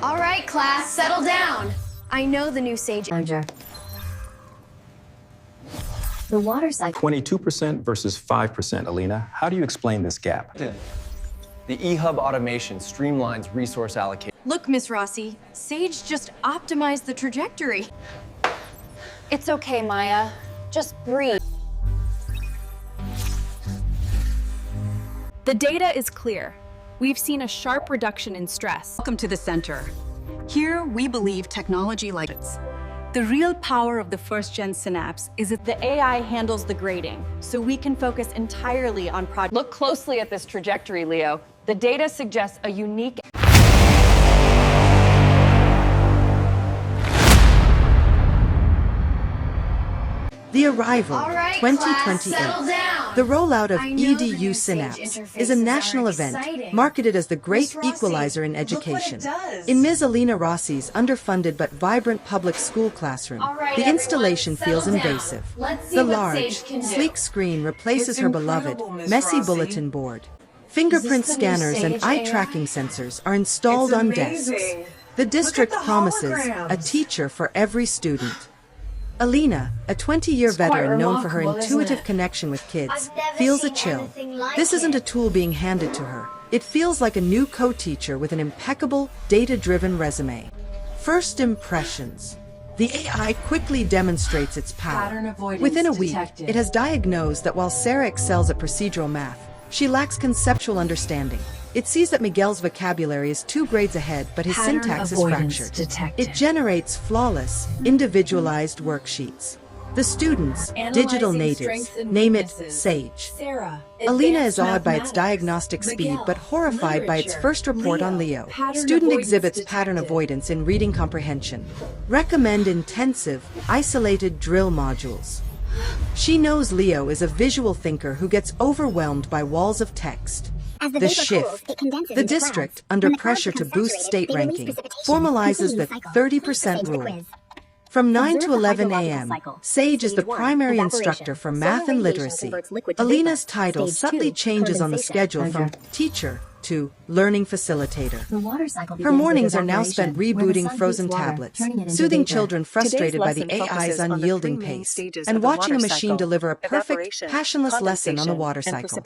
All right, class, settle down. I know the new Sage. The water cycle. 22% versus 5%, Alina. How do you explain this gap? The eHub automation streamlines resource allocation. Look, Miss Rossi, Sage just optimized the trajectory. It's okay, Maya. Just breathe. The data is clear. We've seen a sharp reduction in stress. Welcome to the center. Here, we believe technology like this. The real power of the first-gen Synapse is that the AI handles the grading, so we can focus entirely on project. Look closely at this trajectory, Leo. The data suggests a unique The arrival, All right, 2028. class, settle down. The rollout of I know the EDU new Synapse Sage is a interfaces national are event exciting. marketed as the great Miss Rossi, equalizer in look what it education. does. In Ms. Alina Rossi's underfunded but vibrant public school classroom, All right, the everyone, installation feels settle down. invasive. Let's see The what large, Sage can do. sleek screen replaces It's her beloved, incredible, Miss messy Rossi. bulletin board. Fingerprint the new scanners and Sage eye AI? tracking sensors are installed It's on amazing. desks. The district the promises a holograms. teacher for every student. Alina, a 20-year veteran known for her remarkable, isn't intuitive it? connection with kids, I've never feels a seen chill. anything like This isn't it. a tool being handed to her. It feels like a new co-teacher with an impeccable, data-driven resume. First impressions. The AI quickly demonstrates its power. Pattern avoidance Within a week, detected. it has diagnosed that while Sarah excels at procedural math, she lacks conceptual understanding. It sees that Miguel's vocabulary is 2 grades ahead, but his Pattern syntax is avoidance fractured. detected. It generates flawless, individualized worksheets. The students, Analyzing digital natives, strengths and name it weaknesses. Sage. Sarah, Alina advanced is awed by its mathematics. diagnostic speed, Miguel, but horrified by its literature. first report on Leo. Pattern Student avoidance exhibits pattern detected. avoidance in reading comprehension. Recommend intensive, isolated drill modules. She knows Leo is a visual thinker who gets overwhelmed by walls of text. As the The vapor shift. cools, it condenses The into district, clouds. under When the clouds pressure to become boost saturated, state they release ranking, precipitation, formalizes completing the cycle. 30% Take the rule. quiz. From 9 Observe to the 11 hydrological a.m., cycle. Sage is the Stage 1, primary evaporation. instructor for Solar math and radiation literacy. converts liquid to Alina's vapor. title Stage subtly 2, changes on the condensation. schedule from teacher to learning facilitator. The water cycle. Her begins with mornings are now spent evaporation, where the rebooting sun frozen heats water, tablets, turning it into soothing vapor. children frustrated by the AI's unyielding pace, and watching a machine deliver a perfect, passionless lesson on the water cycle.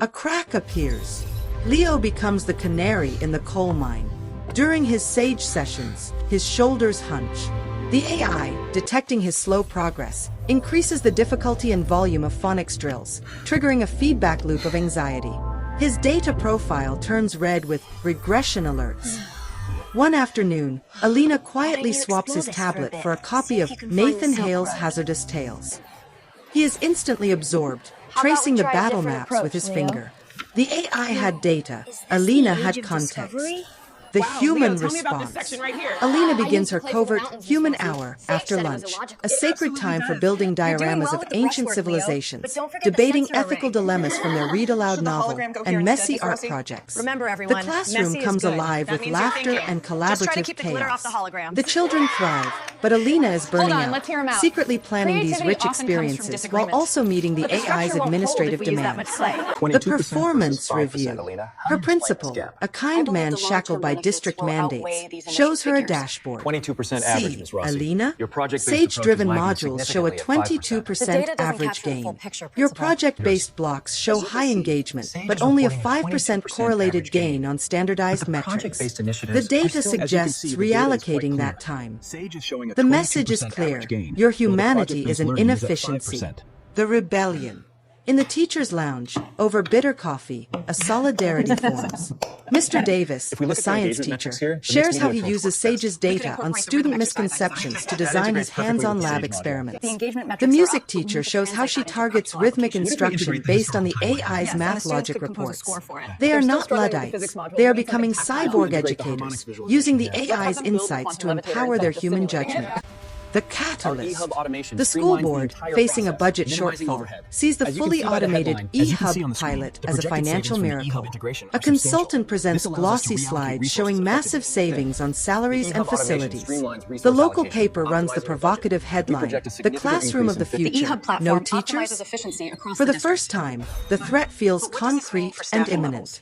A crack appears. Leo becomes the canary in the coal mine. During his Sage sessions, his shoulders hunch. The AI, detecting his slow progress, increases the difficulty and volume of phonics drills, triggering a feedback loop of anxiety. His data profile turns red with regression alerts. One afternoon, Alina quietly swaps his tablet for a copy of Nathan Hale's Hazardous Tales. He is instantly absorbed, tracing the battle maps with his finger. The AI had data, Alina had context. The human response. Alina begins her covert human hour after lunch, a sacred time for building dioramas of ancient civilizations, debating ethical dilemmas from their read-aloud novel, and messy art projects. The classroom comes alive with laughter and collaborative chaos. The children thrive, but Alina is burning on, out, let's hear 'em out. secretly planning these Creativity rich often comes from experiences while disagreement. also meeting the But the AI's structure won't hold administrative if we use that much demands. clay. 22% The performance versus 5%, review. Alina. How do Her you explain principal, this gap? a kind man shackled by district mandates, shows her a dashboard. 22% average, Ms. Rossi. Alina, Your project-based Sage-driven approach is lagging modules show a significantly at 22% The data doesn't average capture the full gain. picture, Your Principal. project-based blocks show high engagement, but only a 5% correlated gain on standardized metrics. The data suggests reallocating that time. The message is clear. Your humanity is an inefficiency. The rebellion. In the teacher's lounge, over bitter coffee, a solidarity forms. Mr. Davis, If we the look at the science engagement teacher, metrics here, the shares mixed how media he approach uses works Sage's best. data on student misconceptions to design his hands-on lab experiments. The are music up. teacher We need to shows how she translate that into targets functional rhythmic application. instruction based on the AI's Yes, and math students logic could compose a reports. score for it. They are They're still not struggling with the Luddites. physics module. They are They need becoming something cyborg tactile. educators, using the AI's insights to empower their human judgment. The catalyst. eHub automation The school streamlines the board, entire facing a process, budget minimizing shortfall, overhead. sees the As you can fully see by the automated headline, as you can see on eHub the screen, pilot the as a projected financial savings from the miracle. eHub integration A are substantial. consultant presents This allows us glossy to reallocate slides resources showing massive effectively. savings on salaries eHub and automation facilities. streamlines resource The local allocation, paper runs the optimizing provocative budget. We headline, project a The significant Classroom of the increase in Future. eHub platform No optimizes teachers? efficiency across For the district. first time, the threat feels But what does this mean concrete for and staffing imminent. levels?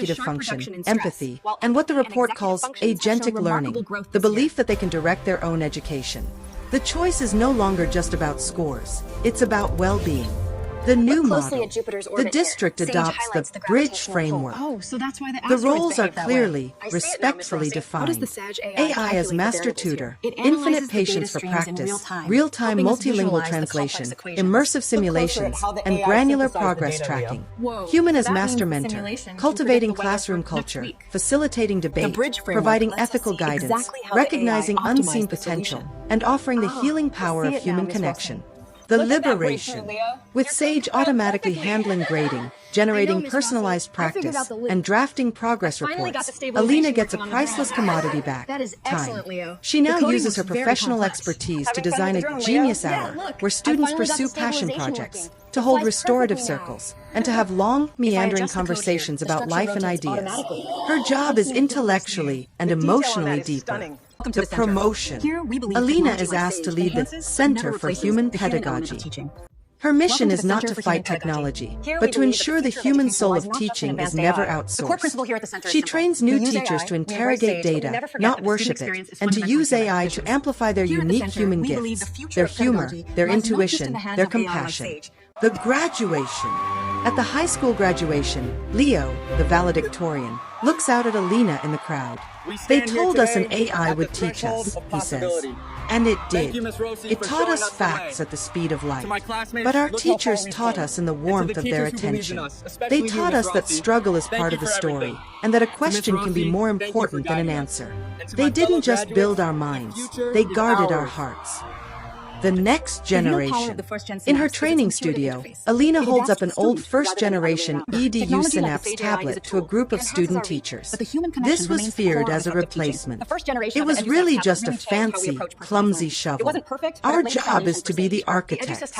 executive function, empathy, and what the report calls agentic learning, the belief that they can direct their own education. The choice is no longer just about scores, it's about well-being. The new closely model, at Jupiter's the orbit district here. Sage adopts highlights the the bridge gravitational framework. Oh, so that's why the The asteroids roles are behave that way. clearly, I see it now, Miss respectfully Rosie. defined. How does the Sage AI AI as calculate the master variables tutor, here? It infinite analyzes the patience for data streams in practice, real time, real-time helping us multilingual visualize the translation, complex equations. immersive simulations, and granular progress tracking. Whoa, Human so as that master means the mentor, simulation can cultivating predict the weather classroom for next culture, week. facilitating debate, bridge framework providing lets us ethical see guidance, exactly how the recognizing AI unseen optimized the potential, solution. and offering the healing power see of it now, human Miss connection. Wilson. The Look at that liberation. breakthrough, Leo. With Sage automatically handling grading, generating Miss personalized Rossi. I figured practice, out the loop. and drafting progress finally got reports, the stabilization Alina gets a working on the priceless drone. commodity back. That is Time. excellent, Leo. She now The coding uses her looks very professional complex. expertise to Having fun design with a the drone, Leo? genius Yeah, hour look, where I students finally got pursue the passion stabilization projects, working. to It hold flies restorative perfectly now. circles, and to have long, meandering adjust the code here, conversations the about structure life and rotates ideas. automatically. Her job is intellectually and The detail on emotionally that is deeper. stunning. Welcome to The the center. promotion. Here, we believe Alina technology is like asked to Sage lead the enhances but Center never for replaces Human the human element of Pedagogy. teaching. Her mission Welcome to is the not Center to for fight Human Pedagogy. technology, Here but we to believe that ensure the future of human education soul lies of not just in teaching is advanced never AI. The core principle outsourced. here at the center is She simple. trains We new use teachers AI, to we embrace interrogate Sage, but we data, never forget not that the worship student it, experience is and to fundamentally use human. AI to amplify their Here at the unique center, human we believe gifts, the future their of humor, pedagogy their lies not just in intuition, the hands their of AI like compassion. Sage. The graduation. At the high school graduation, Leo, the valedictorian, looks out at Alina in the crowd. They told us an AI would teach us, he says. And it did. It taught us facts at the speed of light. But our teachers taught us in the warmth of their attention. They taught us that struggle is part of the story, and that a question can be more important than an answer. They didn't just build our minds, they guarded our hearts. The next generation. In her training studio, Alina holds up an old first-generation EDU Synapse tablet to a group of student teachers. This was feared as a replacement. It was really just a fancy, clumsy shovel. Our job is to be the architects.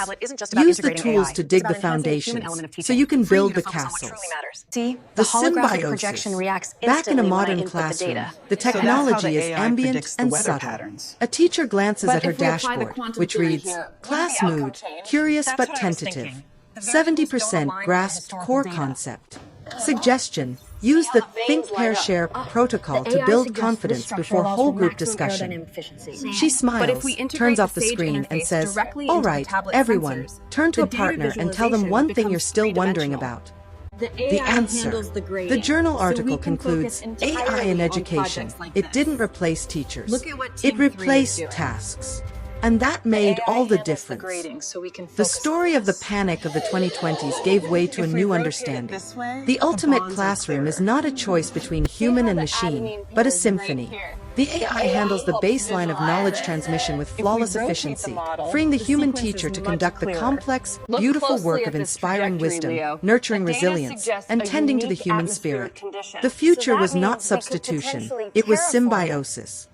Use the tools to dig the foundations, so you can build the castles. See, The holographic symbiosis. projection reacts Back in a instantly when I modern input the classroom, data. the technology is AI ambient predicts the and weather subtle. patterns. A teacher glances But at her if we apply the dashboard, quantum which theory reads, here, class will the outcome mood, change? curious That's but what I was tentative. thinking. The 70% grasped core concept. Suggestion. Use the think, pair, share protocol to build confidence before whole group discussion. She smiles, turns off the screen, and says, all right, everyone, turn to a partner and tell them one thing you're still wondering about. The answer. The journal article concludes, AI in education, it didn't replace teachers. It replaced tasks. And that made all the difference. The story of the panic of the 2020s gave way to a new understanding. The ultimate classroom is not a choice between human and machine, but a symphony. The AI handles the baseline of knowledge transmission with flawless efficiency, freeing the human teacher to conduct the complex, beautiful work of inspiring wisdom, nurturing resilience, and tending to the human spirit. The future was not substitution, it was symbiosis.